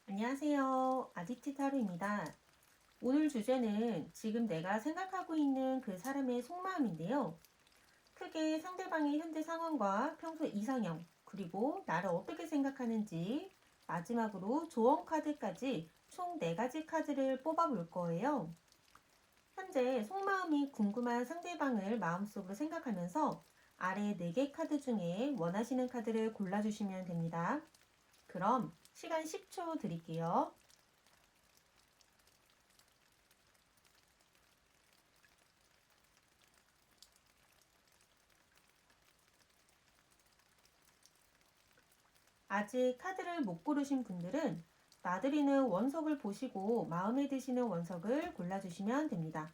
안녕하세요. 아지트 타로입니다. 오늘 주제는 지금 내가 생각하고 있는 그 사람의 속마음인데요. 크게 상대방의 현재 상황과 평소 이상형, 그리고 나를 어떻게 생각하는지, 마지막으로 조언 카드까지 총 4가지 카드를 뽑아볼 거예요. 현재 속마음이 궁금한 상대방을 마음속으로 생각하면서 아래 4개 카드 중에 원하시는 카드를 골라주시면 됩니다. 그럼 시간 10초 드릴게요. 아직 카드를 못 고르신 분들은 나들이는 원석을 보시고 마음에 드시는 원석을 골라주시면 됩니다.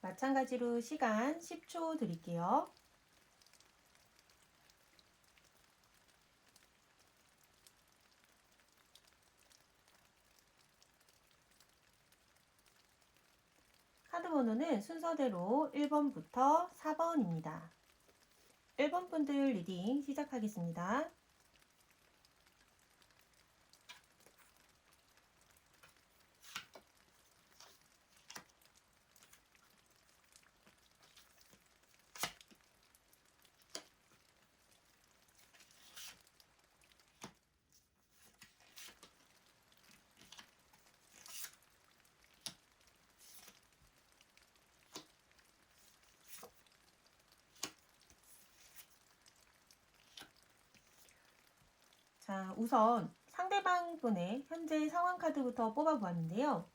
마찬가지로 시간 10초 드릴게요. 카드 번호는 순서대로 1번부터 4번입니다. 1번 분들 리딩 시작하겠습니다. 자, 우선 상대방 분의 현재 상황 카드부터 뽑아보았는데요.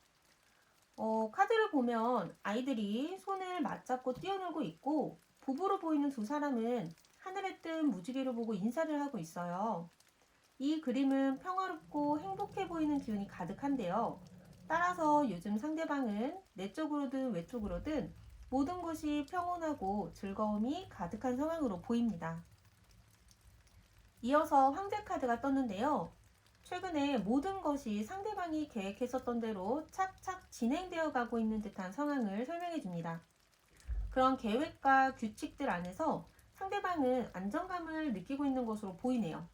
카드를 보면 아이들이 손을 맞잡고 뛰어놀고 있고 부부로 보이는 두 사람은 하늘에 뜬 무지개를 보고 인사를 하고 있어요. 이 그림은 평화롭고 행복해 보이는 기운이 가득한데요. 따라서 요즘 상대방은 내적으로든 외적으로든 모든 것이 평온하고 즐거움이 가득한 상황으로 보입니다. 이어서 황제 카드가 떴는데요. 최근에 모든 것이 상대방이 계획했었던 대로 착착 진행되어 가고 있는 듯한 상황을 설명해 줍니다. 그런 계획과 규칙들 안에서 상대방은 안정감을 느끼고 있는 것으로 보이네요.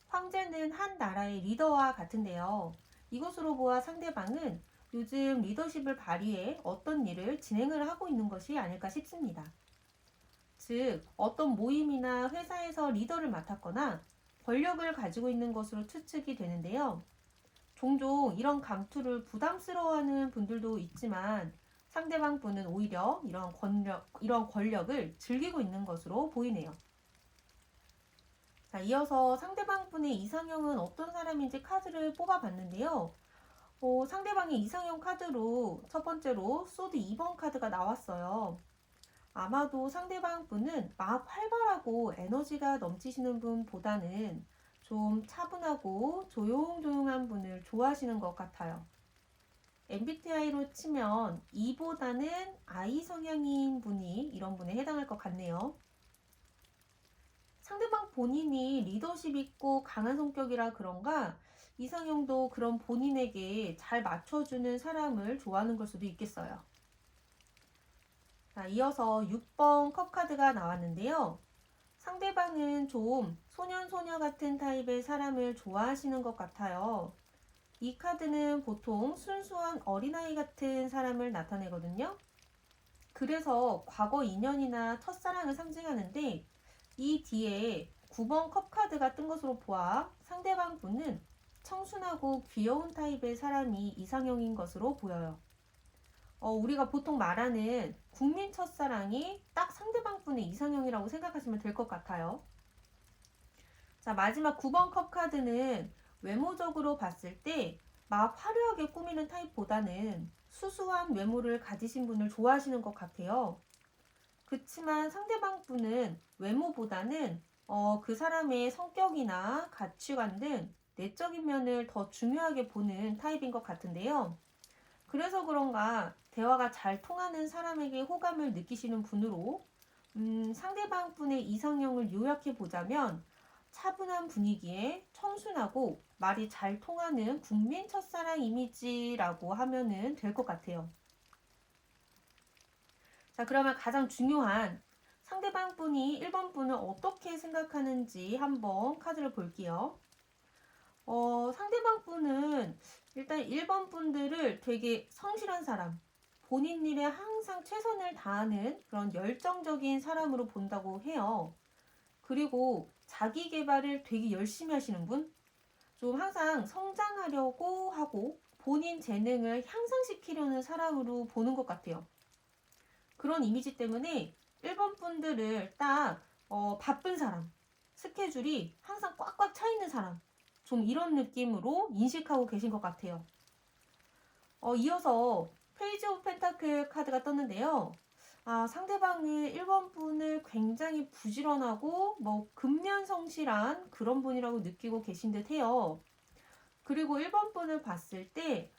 황제는 한 나라의 리더와 같은데요. 이것으로 보아 상대방은 요즘 리더십을 발휘해 어떤 일을 진행을 하고 있는 것이 아닐까 싶습니다. 즉, 어떤 모임이나 회사에서 리더를 맡았거나 권력을 가지고 있는 것으로 추측이 되는데요. 종종 이런 감투를 부담스러워하는 분들도 있지만 상대방 분은 오히려 이런 권력을 즐기고 있는 것으로 보이네요. 자, 이어서 상대방 분의 이상형은 어떤 사람인지 카드를 뽑아봤는데요. 상대방의 이상형 카드로 첫 번째로 소드 2번 카드가 나왔어요. 아마도 상대방 분은 막 활발하고 에너지가 넘치시는 분보다는 좀 차분하고 조용조용한 분을 좋아하시는 것 같아요. MBTI로 치면 E보다는 I 성향인 분이 이런 분에 해당할 것 같네요. 상대방 본인이 리더십 있고 강한 성격이라 그런가 이상형도 그런 본인에게 잘 맞춰주는 사람을 좋아하는 걸 수도 있겠어요. 자, 이어서 6번 컵 카드가 나왔는데요. 상대방은 좀 소년소녀 같은 타입의 사람을 좋아하시는 것 같아요. 이 카드는 보통 순수한 어린아이 같은 사람을 나타내거든요. 그래서 과거 인연이나 첫사랑을 상징하는데 이 뒤에 9번 컵 카드가 뜬 것으로 보아 상대방 분은 청순하고 귀여운 타입의 사람이 이상형인 것으로 보여요. 우리가 보통 말하는 국민 첫사랑이 딱 상대방 분의 이상형이라고 생각하시면 될 것 같아요. 자, 마지막 9번 컵 카드는 외모적으로 봤을 때 막 화려하게 꾸미는 타입보다는 수수한 외모를 가지신 분을 좋아하시는 것 같아요. 그렇지만 상대방 분은 외모보다는 그 사람의 성격이나 가치관 등 내적인 면을 더 중요하게 보는 타입인 것 같은데요. 그래서 그런가 대화가 잘 통하는 사람에게 호감을 느끼시는 분으로 상대방 분의 이상형을 요약해 보자면 차분한 분위기에 청순하고 말이 잘 통하는 국민 첫사랑 이미지라고 하면은 될 것 같아요. 자, 그러면 가장 중요한 상대방 분이 1번 분을 어떻게 생각하는지 한번 카드를 볼게요. 상대방 분은 일단 1번 분들을 되게 성실한 사람, 본인 일에 항상 최선을 다하는 그런 열정적인 사람으로 본다고 해요. 그리고 자기 개발을 되게 열심히 하시는 분, 좀 항상 성장하려고 하고 본인 재능을 향상시키려는 사람으로 보는 것 같아요. 그런 이미지 때문에 1번 분들을 딱 바쁜 사람, 스케줄이 항상 꽉꽉 차 있는 사람, 좀 이런 느낌으로 인식하고 계신 것 같아요. 이어서 페이지 오브 펜타클 카드가 떴는데요. 상대방의 1번 분을 굉장히 부지런하고 근면성실한 그런 분이라고 느끼고 계신 듯 해요. 그리고 1번 분을 봤을 때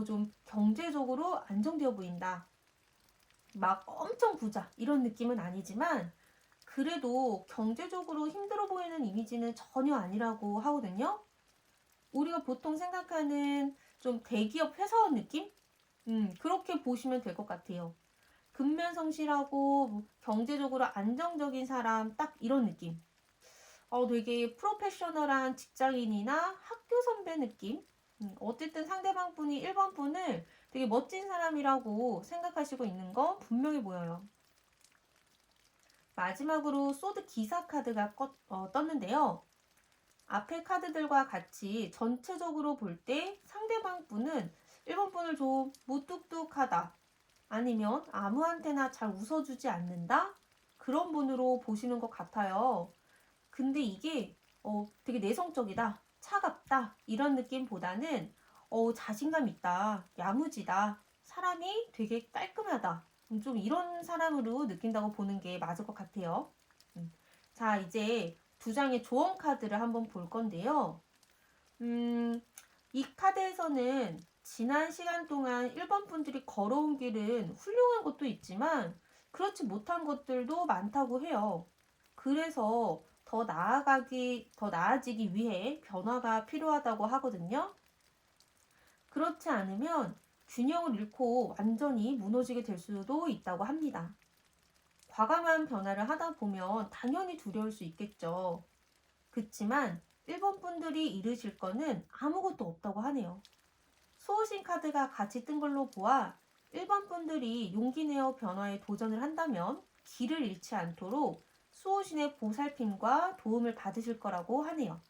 좀 경제적으로 안정되어 보인다. 막 엄청 부자 이런 느낌은 아니지만 그래도 경제적으로 힘들어 보이는 이미지는 전혀 아니라고 하거든요. 우리가 보통 생각하는 좀 대기업 회사원 느낌? 그렇게 보시면 될 것 같아요. 근면성실하고 경제적으로 안정적인 사람 딱 이런 느낌. 되게 프로페셔널한 직장인이나 학교 선배 느낌? 어쨌든 상대방 분이 1번 분을 되게 멋진 사람이라고 생각하시고 있는 거 분명히 보여요. 마지막으로 소드 기사 카드가 떴는데요. 앞에 카드들과 같이 전체적으로 볼 때 상대방 분은 1번 분을 좀 무뚝뚝하다 아니면 아무한테나 잘 웃어주지 않는다 그런 분으로 보시는 것 같아요. 근데 이게 되게 내성적이다, 차갑다 이런 느낌보다는 자신감 있다, 야무지다, 사람이 되게 깔끔하다 좀 이런 사람으로 느낀다고 보는 게 맞을 것 같아요. 자, 이제 두 장의 조언 카드를 한번 볼 건데요. 이 카드에서는 지난 시간 동안 1번 분들이 걸어온 길은 훌륭한 것도 있지만 그렇지 못한 것들도 많다고 해요. 그래서 더 나아지기 위해 변화가 필요하다고 하거든요. 그렇지 않으면 균형을 잃고 완전히 무너지게 될 수도 있다고 합니다. 과감한 변화를 하다 보면 당연히 두려울 수 있겠죠. 그치만 1번 분들이 잃으실 거는 아무것도 없다고 하네요. 수호신 카드가 같이 뜬 걸로 보아 1번 분들이 용기 내어 변화에 도전을 한다면 길을 잃지 않도록 수호신의 보살핌과 도움을 받으실 거라고 하네요.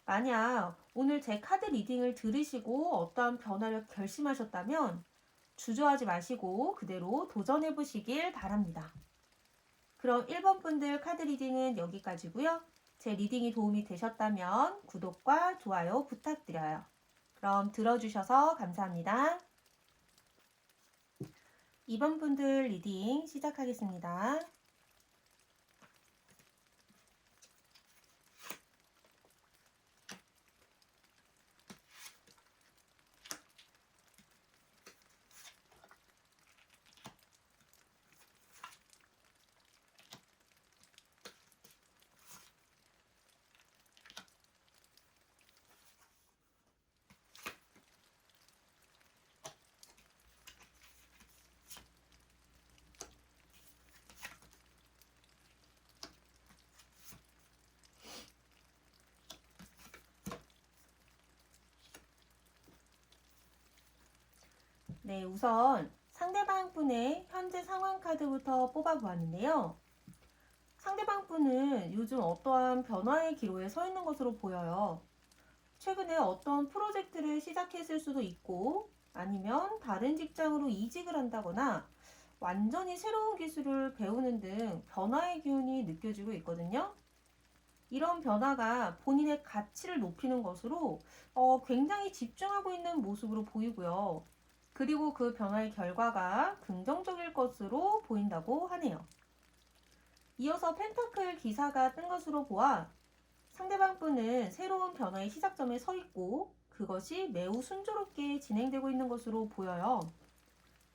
만약 오늘 제 카드 리딩을 들으시고 어떠한 변화를 결심하셨다면 주저하지 마시고 그대로 도전해 보시길 바랍니다. 그럼 1번 분들 카드 리딩은 여기까지고요. 제 리딩이 도움이 되셨다면 구독과 좋아요 부탁드려요. 그럼 들어주셔서 감사합니다. 2번 분들 리딩 시작하겠습니다. 네, 우선 상대방 분의 현재 상황 카드부터 뽑아보았는데요. 상대방 분은 요즘 어떠한 변화의 기로에 서 있는 것으로 보여요. 최근에 어떤 프로젝트를 시작했을 수도 있고 아니면 다른 직장으로 이직을 한다거나 완전히 새로운 기술을 배우는 등 변화의 기운이 느껴지고 있거든요. 이런 변화가 본인의 가치를 높이는 것으로 굉장히 집중하고 있는 모습으로 보이고요. 그리고 그 변화의 결과가 긍정적일 것으로 보인다고 하네요. 이어서 펜타클 기사가 뜬 것으로 보아 상대방 분은 새로운 변화의 시작점에 서 있고 그것이 매우 순조롭게 진행되고 있는 것으로 보여요.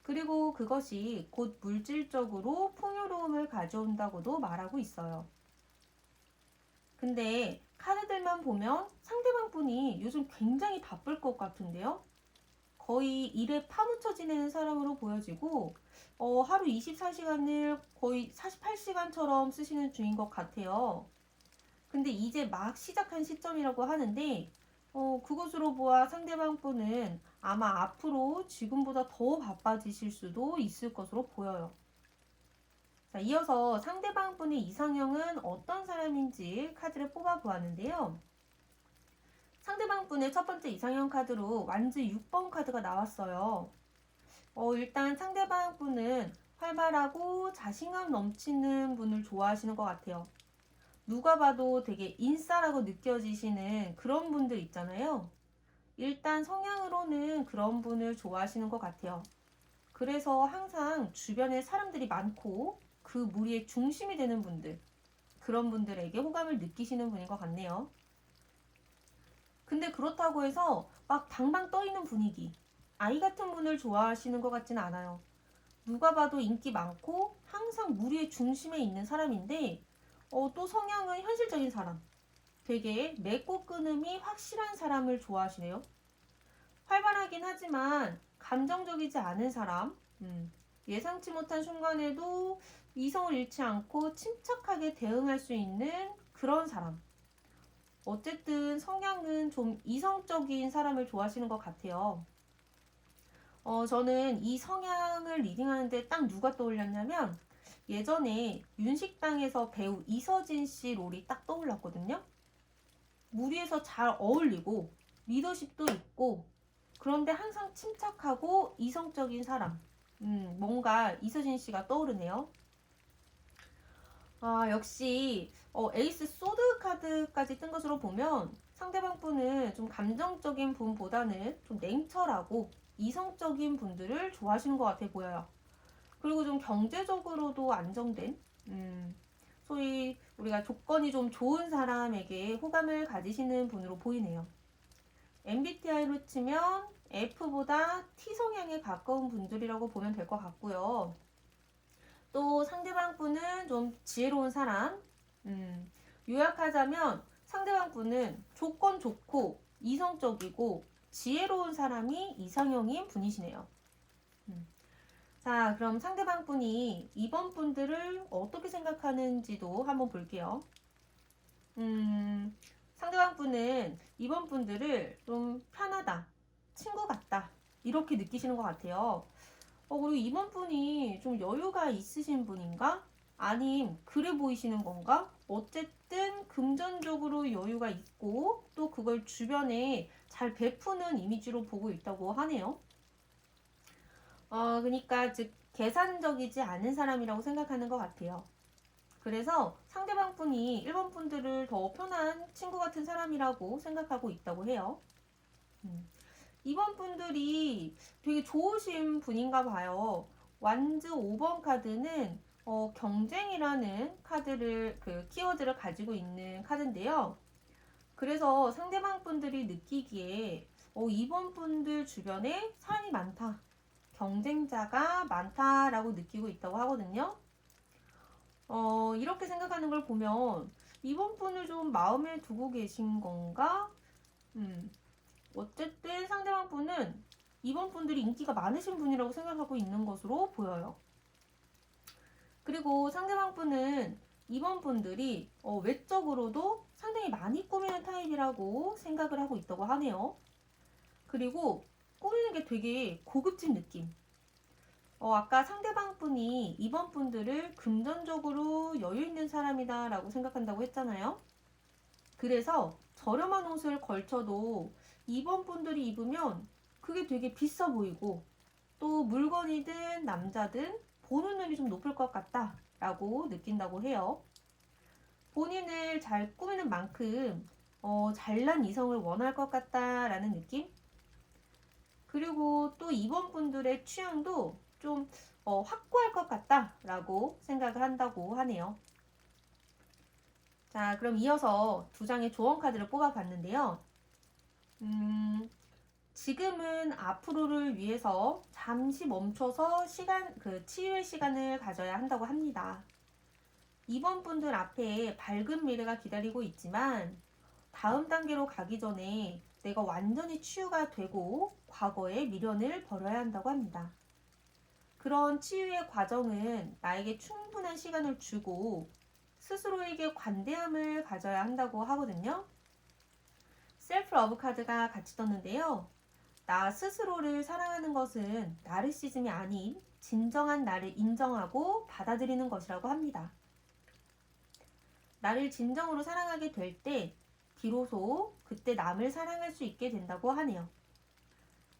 그리고 그것이 곧 물질적으로 풍요로움을 가져온다고도 말하고 있어요. 근데 카드들만 보면 상대방 분이 요즘 굉장히 바쁠 것 같은데요? 거의 일에 파묻혀 지내는 사람으로 보여지고 하루 24시간을 거의 48시간처럼 쓰시는 중인 것 같아요. 근데 이제 막 시작한 시점이라고 하는데 그것으로 보아 상대방 분은 아마 앞으로 지금보다 더 바빠지실 수도 있을 것으로 보여요. 자, 이어서 상대방 분의 이상형은 어떤 사람인지 카드를 뽑아 보았는데요. 상대방 분의 첫 번째 이상형 카드로 완즈 6번 카드가 나왔어요. 일단 상대방 분은 활발하고 자신감 넘치는 분을 좋아하시는 것 같아요. 누가 봐도 되게 인싸라고 느껴지시는 그런 분들 있잖아요. 일단 성향으로는 그런 분을 좋아하시는 것 같아요. 그래서 항상 주변에 사람들이 많고 그 무리의 중심이 되는 분들, 그런 분들에게 호감을 느끼시는 분인 것 같네요. 근데 그렇다고 해서 막 방방 떠 있는 분위기, 아이 같은 분을 좋아하시는 것 같지는 않아요. 누가 봐도 인기 많고 항상 무리의 중심에 있는 사람인데 또 성향은 현실적인 사람, 되게 맺고 끊음이 확실한 사람을 좋아하시네요. 활발하긴 하지만 감정적이지 않은 사람, 예상치 못한 순간에도 이성을 잃지 않고 침착하게 대응할 수 있는 그런 사람. 어쨌든 성향은 좀 이성적인 사람을 좋아하시는 것 같아요. 저는 이 성향을 리딩하는데 딱 누가 떠올렸냐면 예전에 윤식당에서 배우 이서진 씨 롤이 딱 떠올랐거든요. 무리에서 잘 어울리고 리더십도 있고 그런데 항상 침착하고 이성적인 사람. 뭔가 이서진 씨가 떠오르네요. 아, 역시 에이스 소드 카드까지 뜬 것으로 보면 상대방 분은 좀 감정적인 분보다는 좀 냉철하고 이성적인 분들을 좋아하시는 것 같아 보여요. 그리고 좀 경제적으로도 안정된, 소위 우리가 조건이 좀 좋은 사람에게 호감을 가지시는 분으로 보이네요. MBTI로 치면 F보다 T 성향에 가까운 분들이라고 보면 될 것 같고요. 또 상대방 분은 좀 지혜로운 사람, 요약하자면 상대방 분은 조건 좋고 이성적이고 지혜로운 사람이 이상형인 분이시네요. 자, 그럼 상대방 분이 이번 분들을 어떻게 생각하는지도 한번 볼게요. 상대방 분은 이번 분들을 좀 편하다, 친구 같다, 이렇게 느끼시는 것 같아요. 그리고 이번 분이 좀 여유가 있으신 분인가? 아님 그래 보이시는 건가? 어쨌든 금전적으로 여유가 있고 또 그걸 주변에 잘 베푸는 이미지로 보고 있다고 하네요. 그러니까 즉 계산적이지 않은 사람이라고 생각하는 것 같아요. 그래서 상대방 분이 1번 분들을 더 편한 친구 같은 사람이라고 생각하고 있다고 해요. 음. 2번 분들이 되게 좋으신 분인가 봐요. 완즈 5번 카드는 경쟁이라는 카드를 그 키워드를 가지고 있는 카드인데요. 그래서 상대방 분들이 느끼기에 2번 분들 주변에 사람이 많다. 경쟁자가 많다라고 느끼고 있다고 하거든요. 이렇게 생각하는 걸 보면 이번 분을 좀 마음에 두고 계신 건가? 어쨌든 상대방 분은 이번 분들이 인기가 많으신 분이라고 생각하고 있는 것으로 보여요. 그리고 상대방 분은 이번 분들이 외적으로도 상당히 많이 꾸미는 타입이라고 생각을 하고 있다고 하네요. 그리고 꾸미는 게 되게 고급진 느낌. 아까 상대방 분이 이번 분들을 금전적으로 여유 있는 사람이다 라고 생각한다고 했잖아요. 그래서 저렴한 옷을 걸쳐도 이번 분들이 입으면 그게 되게 비싸 보이고 또 물건이든 남자든 보는 눈이 좀 높을 것 같다 라고 느낀다고 해요. 본인을 잘 꾸미는 만큼 잘난 이성을 원할 것 같다라는 느낌? 그리고 또 이번 분들의 취향도 좀 확고할 것 같다라고 생각을 한다고 하네요. 자, 그럼 이어서 두 장의 조언 카드를 뽑아봤는데요. 지금은 앞으로를 위해서 잠시 멈춰서 치유의 시간을 가져야 한다고 합니다. 이번 분들 앞에 밝은 미래가 기다리고 있지만 다음 단계로 가기 전에 내가 완전히 치유가 되고 과거의 미련을 버려야 한다고 합니다. 그런 치유의 과정은 나에게 충분한 시간을 주고 스스로에게 관대함을 가져야 한다고 하거든요. 셀프 러브 카드가 같이 떴는데요. 나 스스로를 사랑하는 것은 나르시즘이 아닌 진정한 나를 인정하고 받아들이는 것이라고 합니다. 나를 진정으로 사랑하게 될 때 비로소 그때 남을 사랑할 수 있게 된다고 하네요.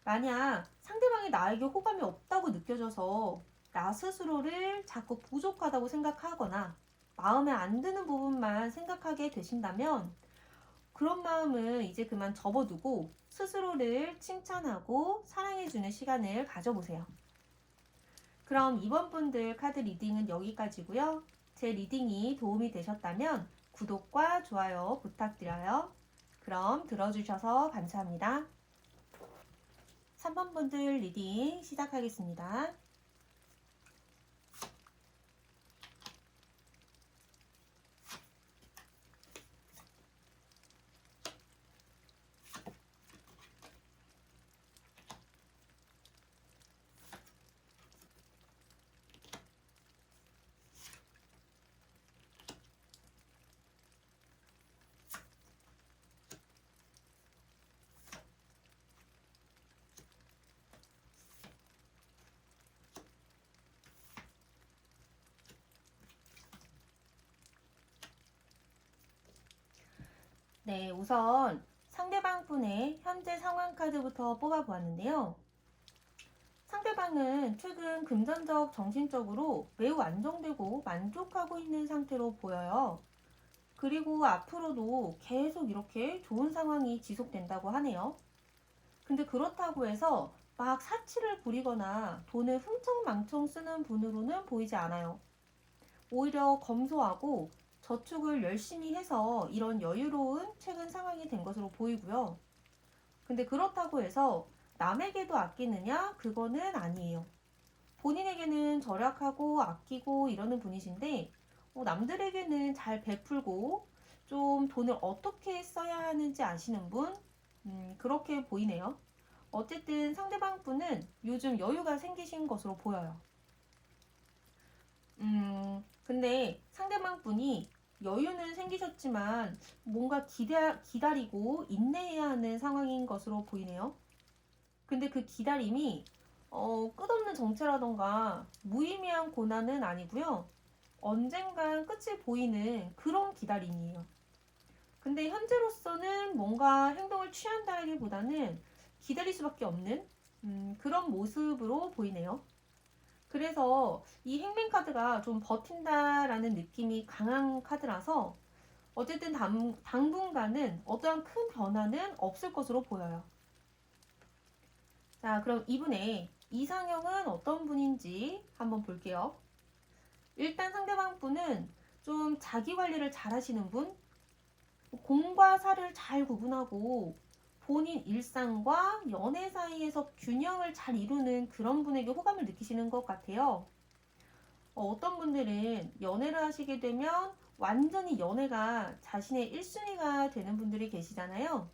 만약 상대방이 나에게 호감이 없다고 느껴져서 나 스스로를 자꾸 부족하다고 생각하거나 마음에 안 드는 부분만 생각하게 되신다면 그런 마음은 이제 그만 접어두고 스스로를 칭찬하고 사랑해주는 시간을 가져보세요. 그럼 이번 분들 카드 리딩은 여기까지고요. 제 리딩이 도움이 되셨다면 구독과 좋아요 부탁드려요. 그럼 들어주셔서 감사합니다. 3번 분들 리딩 시작하겠습니다. 네, 우선 상대방 분의 현재 상황 카드부터 뽑아보았는데요. 상대방은 최근 금전적, 정신적으로 매우 안정되고 만족하고 있는 상태로 보여요. 그리고 앞으로도 계속 이렇게 좋은 상황이 지속된다고 하네요. 근데 그렇다고 해서 막 사치를 부리거나 돈을 흥청망청 쓰는 분으로는 보이지 않아요. 오히려 검소하고 저축을 열심히 해서 이런 여유로운 최근 상황이 된 것으로 보이고요. 근데 그렇다고 해서 남에게도 아끼느냐? 그거는 아니에요. 본인에게는 절약하고 아끼고 이러는 분이신데 남들에게는 잘 베풀고 좀 돈을 어떻게 써야 하는지 아시는 분? 그렇게 보이네요. 어쨌든 상대방 분은 요즘 여유가 생기신 것으로 보여요. 근데 상대방 분이 여유는 생기셨지만 뭔가 기다리고 인내해야 하는 상황인 것으로 보이네요. 근데 그 기다림이 끝없는 정체라던가 무의미한 고난은 아니고요. 언젠간 끝이 보이는 그런 기다림이에요. 근데 현재로서는 뭔가 행동을 취한다기보다는 기다릴 수밖에 없는 그런 모습으로 보이네요. 그래서 이 행맨 카드가 좀 버틴다라는 느낌이 강한 카드라서 어쨌든 당분간은 어떠한 큰 변화는 없을 것으로 보여요. 자, 그럼 이분의 이상형은 어떤 분인지 한번 볼게요. 일단 상대방 분은 좀 자기 관리를 잘 하시는 분, 공과 사를 잘 구분하고 본인 일상과 연애 사이에서 균형을 잘 이루는 그런 분에게 호감을 느끼시는 것 같아요. 어떤 분들은 연애를 하시게 되면 완전히 연애가 자신의 1순위가 되는 분들이 계시잖아요.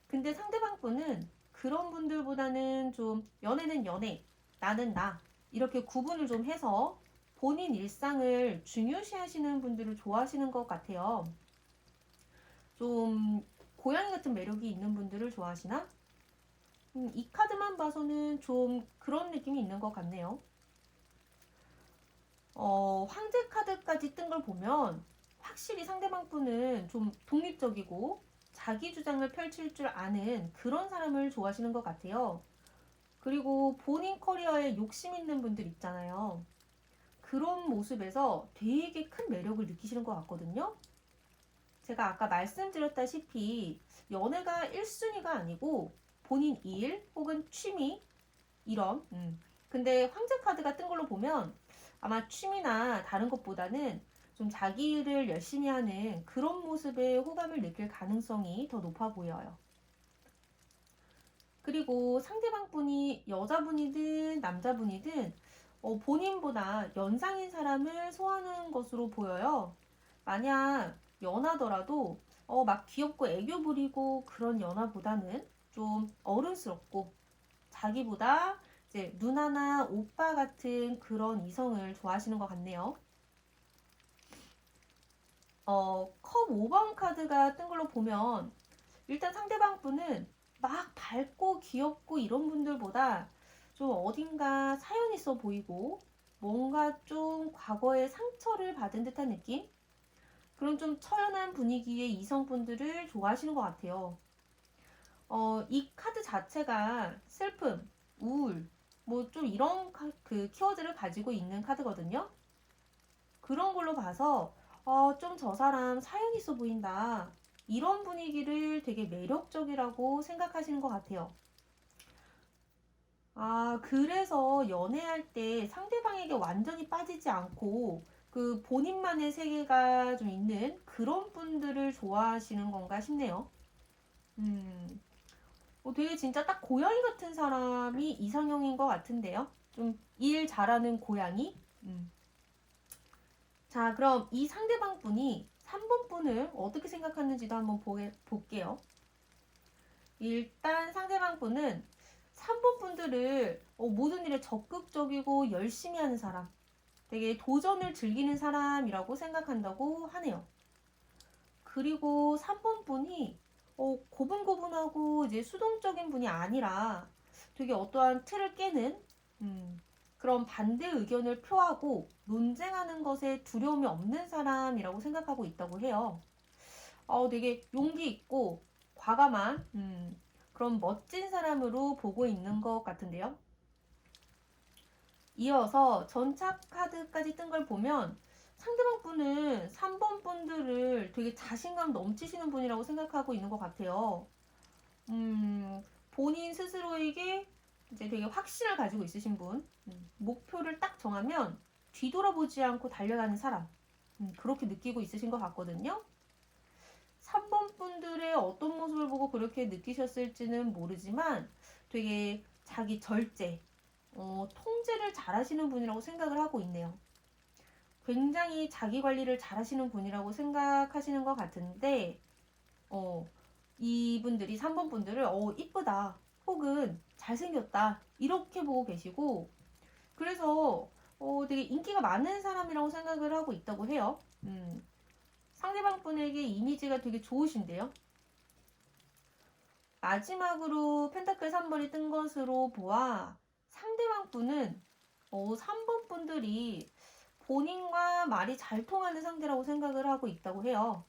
근데 상대방 분은 그런 분들보다는 좀 연애는 연애, 나는 나 이렇게 구분을 좀 해서 본인 일상을 중요시 하시는 분들을 좋아하시는 것 같아요. 좀 고양이 같은 매력이 있는 분들을 좋아하시나? 이 카드만 봐서는 좀 그런 느낌이 있는 것 같네요. 황제 카드까지 뜬 걸 보면 확실히 상대방 분은 좀 독립적이고 자기 주장을 펼칠 줄 아는 그런 사람을 좋아하시는 것 같아요. 그리고 본인 커리어에 욕심 있는 분들 있잖아요. 그런 모습에서 되게 큰 매력을 느끼시는 것 같거든요. 제가 아까 말씀드렸다시피 연애가 1순위가 아니고 본인 일 혹은 취미 이런 근데 황제 카드가 뜬 걸로 보면 아마 취미나 다른 것보다는 좀 자기 일을 열심히 하는 그런 모습에 호감을 느낄 가능성이 더 높아 보여요. 그리고 상대방 분이 여자분이든 남자분이든 본인보다 연상인 사람을 소화하는 것으로 보여요. 만약 연하더라도 막 귀엽고 애교 부리고 그런 연하보다는 좀 어른스럽고 자기보다 이제 누나나 오빠 같은 그런 이성을 좋아하시는 것 같네요. 컵 5번 카드가 뜬 걸로 보면 일단 상대방 분은 막 밝고 귀엽고 이런 분들보다 좀 어딘가 사연 있어 보이고 뭔가 좀 과거에 상처를 받은 듯한 느낌? 그런 좀 처연한 분위기의 이성분들을 좋아하시는 것 같아요. 이 카드 자체가 슬픔, 우울, 뭐 좀 이런 그 키워드를 가지고 있는 카드거든요. 그런 걸로 봐서 좀 저 사람 사연 있어 보인다. 이런 분위기를 되게 매력적이라고 생각하시는 것 같아요. 그래서 연애할 때 상대방에게 완전히 빠지지 않고 그 본인만의 세계가 좀 있는 그런 분들을 좋아하시는 건가 싶네요. 음, 되게 진짜 딱 고양이 같은 사람이 이상형인 것 같은데요. 좀 일 잘하는 고양이? 자, 그럼 이 상대방 분이 3번 분을 어떻게 생각하는지도 한번 볼게요. 일단 상대방 분은 3번 분들을 모든 일에 적극적이고 열심히 하는 사람, 되게 도전을 즐기는 사람이라고 생각한다고 하네요. 그리고 3번 분이 고분고분하고 이제 수동적인 분이 아니라 되게 어떠한 틀을 깨는 그런 반대 의견을 표하고 논쟁하는 것에 두려움이 없는 사람이라고 생각하고 있다고 해요. 되게 용기 있고 과감한 그런 멋진 사람으로 보고 있는 것 같은데요. 이어서 전차 카드까지 뜬 걸 보면 상대방 분은 3번 분들을 되게 자신감 넘치시는 분이라고 생각하고 있는 것 같아요. 본인 스스로에게 이제 되게 확신을 가지고 있으신 분, 목표를 딱 정하면 뒤돌아보지 않고 달려가는 사람, 그렇게 느끼고 있으신 것 같거든요. 3번 분들의 어떤 모습을 보고 그렇게 느끼셨을지는 모르지만 되게 자기 절제, 통제를 잘 하시는 분이라고 생각을 하고 있네요. 굉장히 자기 관리를 잘 하시는 분이라고 생각하시는 것 같은데, 이분들이 3번 분들을, 이쁘다, 혹은 잘생겼다, 이렇게 보고 계시고, 그래서, 되게 인기가 많은 사람이라고 생각을 하고 있다고 해요. 상대방 분에게 이미지가 되게 좋으신데요. 마지막으로 펜타클 3번이 뜬 것으로 보아 상대방 분은 3번 분들이 본인과 말이 잘 통하는 상대라고 생각을 하고 있다고 해요.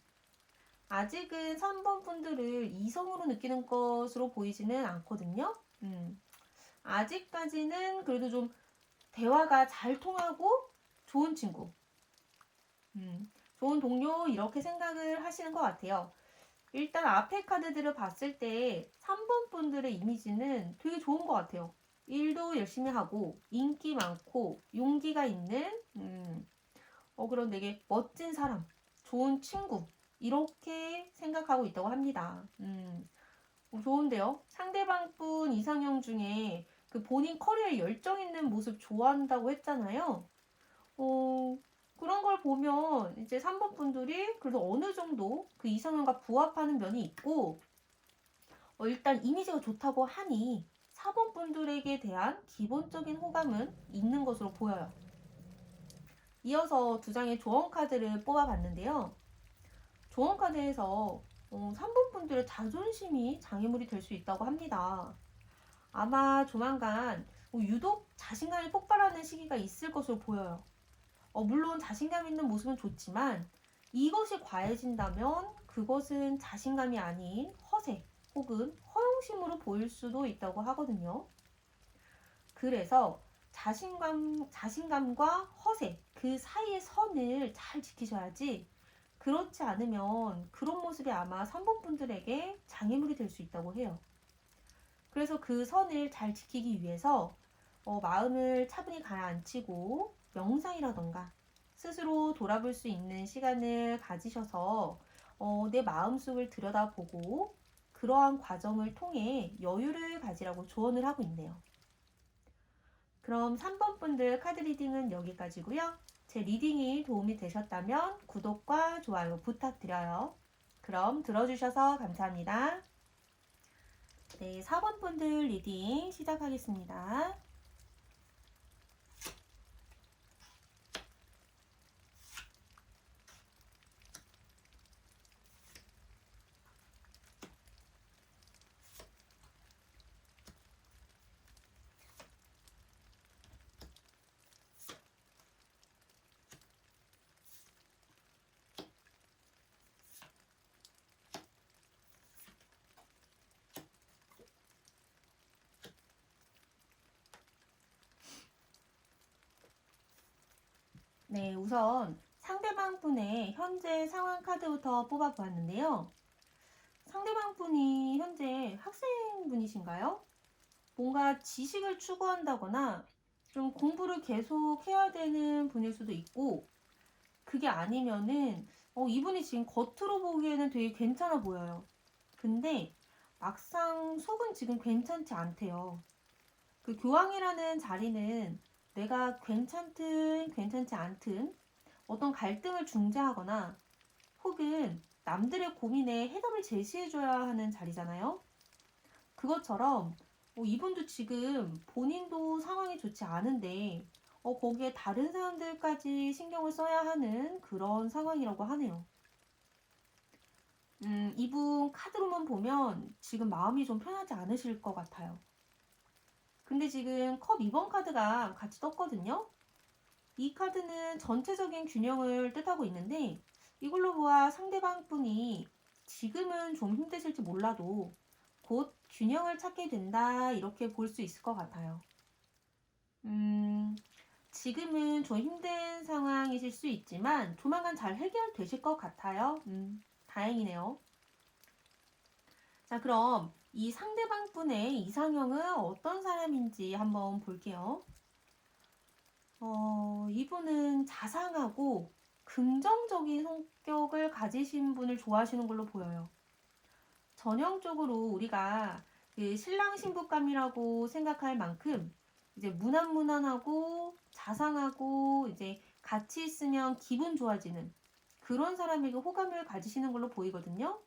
아직은 3번 분들을 이성으로 느끼는 것으로 보이지는 않거든요. 아직까지는 그래도 좀 대화가 잘 통하고 좋은 친구, 좋은 동료 이렇게 생각을 하시는 것 같아요. 일단 앞에 카드들을 봤을 때 3번 분들의 이미지는 되게 좋은 것 같아요. 일도 열심히 하고 인기 많고 용기가 있는 그런 되게 멋진 사람, 좋은 친구 이렇게 생각하고 있다고 합니다. 좋은데요. 상대방 분 이상형 중에 그 본인 커리어에 열정 있는 모습 좋아한다고 했잖아요. 어, 그런 걸 보면 이제 3번 분들이 그래도 어느 정도 그 이상형과 부합하는 면이 있고 일단 이미지가 좋다고 하니 4번 분들에게 대한 기본적인 호감은 있는 것으로 보여요. 이어서 두 장의 조언 카드를 뽑아봤는데요. 조언 카드에서 3번 분들의 자존심이 장애물이 될 수 있다고 합니다. 아마 조만간 유독 자신감이 폭발하는 시기가 있을 것으로 보여요. 물론 자신감 있는 모습은 좋지만 이것이 과해진다면 그것은 자신감이 아닌 허세 혹은 허영심으로 보일 수도 있다고 하거든요. 그래서 자신감과 허세 그 사이의 선을 잘 지키셔야지 그렇지 않으면 그런 모습이 아마 3번 분들에게 장애물이 될 수 있다고 해요. 그래서 그 선을 잘 지키기 위해서 마음을 차분히 가라앉히고 명상이라던가 스스로 돌아볼 수 있는 시간을 가지셔서 내 마음속을 들여다보고 그러한 과정을 통해 여유를 가지라고 조언을 하고 있네요. 그럼 3번 분들 카드 리딩은 여기까지고요. 제 리딩이 도움이 되셨다면 구독과 좋아요 부탁드려요. 그럼 들어주셔서 감사합니다. 네, 4번 분들 리딩 시작하겠습니다. 네, 우선 상대방 분의 현재 상황 카드부터 뽑아보았는데요. 상대방 분이 현재 학생분이신가요? 뭔가 지식을 추구한다거나 좀 공부를 계속 해야 되는 분일 수도 있고, 그게 아니면은 이분이 지금 겉으로 보기에는 되게 괜찮아 보여요. 근데 막상 속은 지금 괜찮지 않대요. 그 교황이라는 자리는 내가 괜찮든 괜찮지 않든 어떤 갈등을 중재하거나 혹은 남들의 고민에 해답을 제시해줘야 하는 자리잖아요. 그것처럼 이분도 지금 본인도 상황이 좋지 않은데 거기에 다른 사람들까지 신경을 써야 하는 그런 상황이라고 하네요. 이분 카드로만 보면 지금 마음이 좀 편하지 않으실 것 같아요. 근데 지금 컵 2번 카드가 같이 떴거든요. 이 카드는 전체적인 균형을 뜻하고 있는데 이걸로 보아 상대방 분이 지금은 좀 힘드실지 몰라도 곧 균형을 찾게 된다 이렇게 볼 수 있을 것 같아요. 지금은 좀 힘든 상황이실 수 있지만 조만간 잘 해결되실 것 같아요. 다행이네요. 자, 그럼 이 상대방 분의 이상형은 어떤 사람인지 한번 볼게요. 이분은 자상하고 긍정적인 성격을 가지신 분을 좋아하시는 걸로 보여요. 전형적으로 우리가 그 신랑 신부감이라고 생각할 만큼 이제 무난무난하고 자상하고 이제 같이 있으면 기분 좋아지는 그런 사람에게 호감을 가지시는 걸로 보이거든요.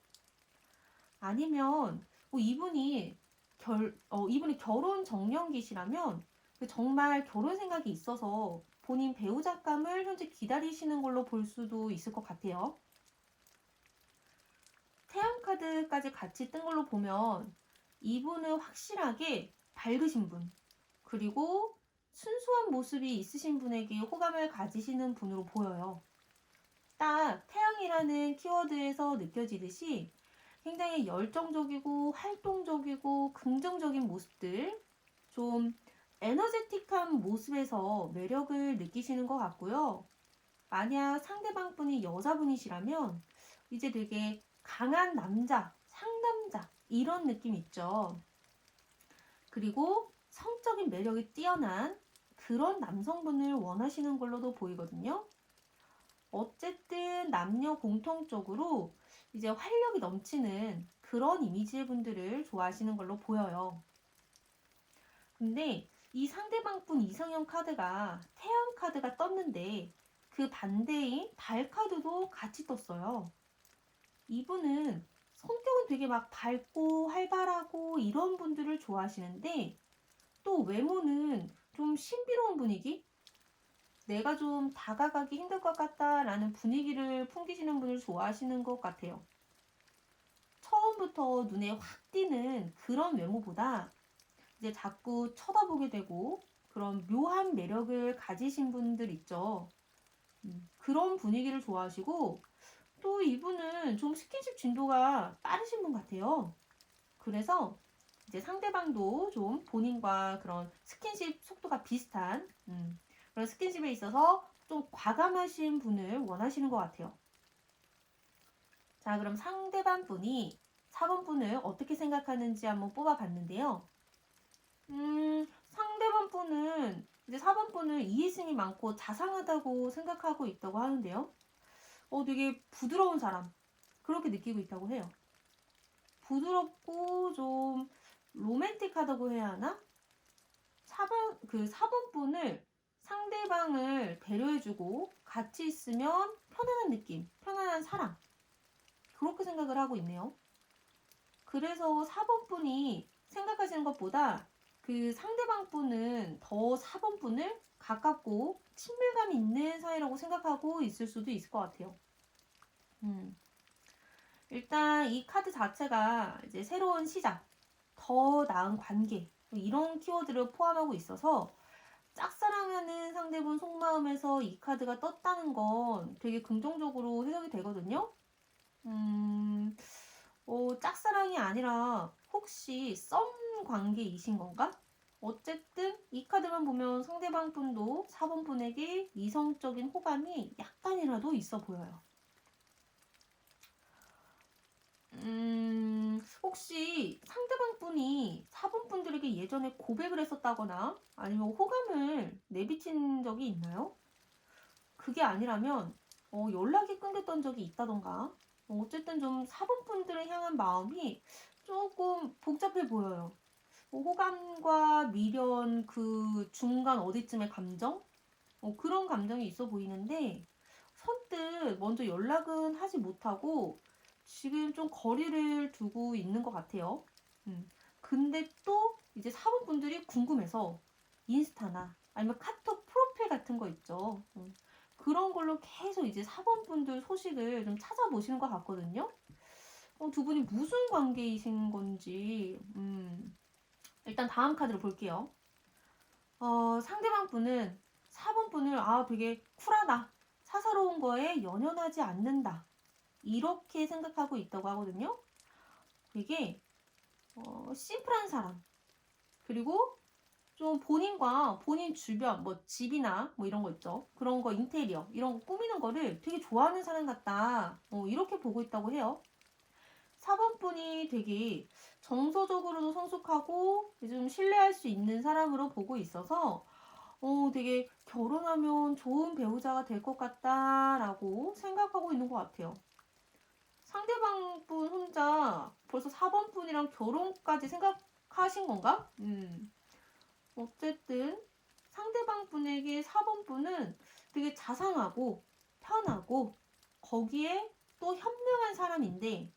아니면 이분이 결혼 정년기시라면 정말 결혼 생각이 있어서 본인 배우자감을 현재 기다리시는 걸로 볼 수도 있을 것 같아요. 태양 카드까지 같이 뜬 걸로 보면 이분은 확실하게 밝으신 분, 그리고 순수한 모습이 있으신 분에게 호감을 가지시는 분으로 보여요. 딱 태양이라는 키워드에서 느껴지듯이 굉장히 열정적이고 활동적이고 긍정적인 모습들, 좀 에너제틱한 모습에서 매력을 느끼시는 것 같고요. 만약 상대방 분이 여자분이시라면 이제 되게 강한 남자, 상남자 이런 느낌 있죠. 그리고 성적인 매력이 뛰어난 그런 남성분을 원하시는 걸로도 보이거든요. 어쨌든 남녀 공통적으로 이제 활력이 넘치는 그런 이미지의 분들을 좋아하시는 걸로 보여요. 근데 이 상대방 분 이상형 카드가 태양 카드가 떴는데 그 반대인 달 카드도 같이 떴어요. 이분은 성격은 되게 막 밝고 활발하고 이런 분들을 좋아하시는데 또 외모는 좀 신비로운 분위기? 내가 좀 다가가기 힘들 것 같다라는 분위기를 풍기시는 분을 좋아하시는 것 같아요. 처음부터 눈에 확 띄는 그런 외모보다 이제 자꾸 쳐다보게 되고 그런 묘한 매력을 가지신 분들 있죠. 그런 분위기를 좋아하시고 또 이분은 좀 스킨십 진도가 빠르신 분 같아요. 그래서 이제 상대방도 좀 본인과 그런 스킨십 속도가 비슷한 그런 스킨십에 있어서 좀 과감하신 분을 원하시는 것 같아요. 자, 그럼 상대방 분이 4번 분을 어떻게 생각하는지 한번 뽑아봤는데요. 상대방 상대방 이제 4번 분은 이해심이 많고 자상하다고 생각하고 있다고 하는데요. 되게 부드러운 사람, 그렇게 느끼고 있다고 해요. 부드럽고 좀 로맨틱하다고 해야 하나? 4번 분을 상대방을 배려해주고 같이 있으면 편안한 느낌, 편안한 사랑. 그렇게 생각을 하고 있네요. 그래서 4번분이 생각하시는 것보다 그 상대방 분은 더 4번분을 가깝고 친밀감 있는 사이라고 생각하고 있을 수도 있을 것 같아요. 일단 이 카드 자체가 이제 새로운 시작, 더 나은 관계, 이런 키워드를 포함하고 있어서 짝사랑하는 상대분 속마음에서 이 카드가 떴다는 건 되게 긍정적으로 해석이 되거든요. 짝사랑이 아니라 혹시 썸 관계이신 건가? 어쨌든 이 카드만 보면 상대방 분도 4번 분에게 이성적인 호감이 약간이라도 있어 보여요. 혹시 상대방 분이 4번 분들에게 예전에 고백을 했었다거나 아니면 호감을 내비친 적이 있나요? 그게 아니라면 연락이 끊겼던 적이 있다던가 어쨌든 좀 4번 분들을 향한 마음이 조금 복잡해 보여요. 호감과 미련 그 중간 어디쯤의 감정? 그런 감정이 있어 보이는데 선뜻 먼저 연락은 하지 못하고 지금 좀 거리를 두고 있는 것 같아요. 근데 또 이제 4번 분들이 궁금해서 인스타나 아니면 카톡 프로필 같은 거 있죠. 그런 걸로 계속 이제 4번 분들 소식을 좀 찾아보시는 것 같거든요. 두 분이 무슨 관계이신 건지, 일단 다음 카드를 볼게요. 상대방 분은 4번 분을 되게 쿨하다, 사사로운 거에 연연하지 않는다, 이렇게 생각하고 있다고 하거든요. 되게 심플한 사람, 그리고 좀 본인과 본인 주변 뭐 집이나 뭐 이런 거 있죠, 그런 거 인테리어 이런 거 꾸미는 거를 되게 좋아하는 사람 같다, 이렇게 보고 있다고 해요. 4번 분이 되게 정서적으로도 성숙하고 좀 신뢰할 수 있는 사람으로 보고 있어서 되게 결혼하면 좋은 배우자가 될 것 같다라고 생각하고 있는 것 같아요. 상대방 분 혼자 벌써 4번 분이랑 결혼까지 생각하신 건가? 어쨌든 상대방 분에게 4번 분은 되게 자상하고 편하고 거기에 또 현명한 사람인데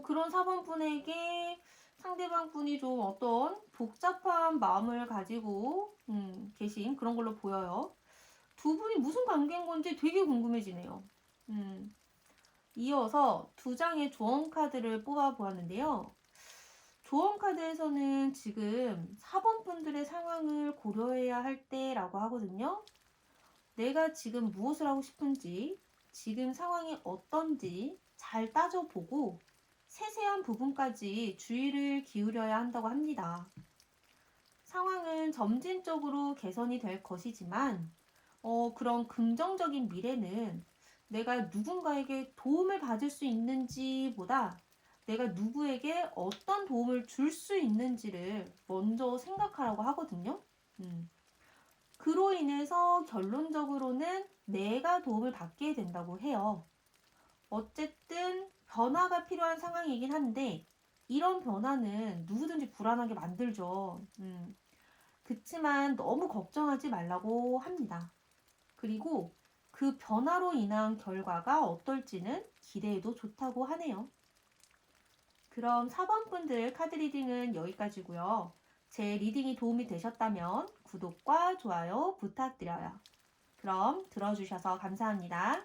그런 4번 분에게 상대방 분이 좀 어떤 복잡한 마음을 가지고 계신 그런 걸로 보여요. 두 분이 무슨 관계인 건지 되게 궁금해지네요. 이어서 두 장의 조언 카드를 뽑아 보았는데요. 조언 카드에서는 지금 4번 분들의 상황을 고려해야 할 때라고 하거든요. 내가 지금 무엇을 하고 싶은지, 지금 상황이 어떤지 잘 따져보고 세세한 부분까지 주의를 기울여야 한다고 합니다. 상황은 점진적으로 개선이 될 것이지만 그런 긍정적인 미래는 내가 누군가에게 도움을 받을 수 있는지보다 내가 누구에게 어떤 도움을 줄 수 있는지를 먼저 생각하라고 하거든요. 그로 인해서 결론적으로는 내가 도움을 받게 된다고 해요. 어쨌든 변화가 필요한 상황이긴 한데 이런 변화는 누구든지 불안하게 만들죠. 그치만 너무 걱정하지 말라고 합니다. 그리고 그 변화로 인한 결과가 어떨지는 기대해도 좋다고 하네요. 그럼 4번 분들 카드 리딩은 여기까지고요. 제 리딩이 도움이 되셨다면 구독과 좋아요 부탁드려요. 그럼 들어주셔서 감사합니다.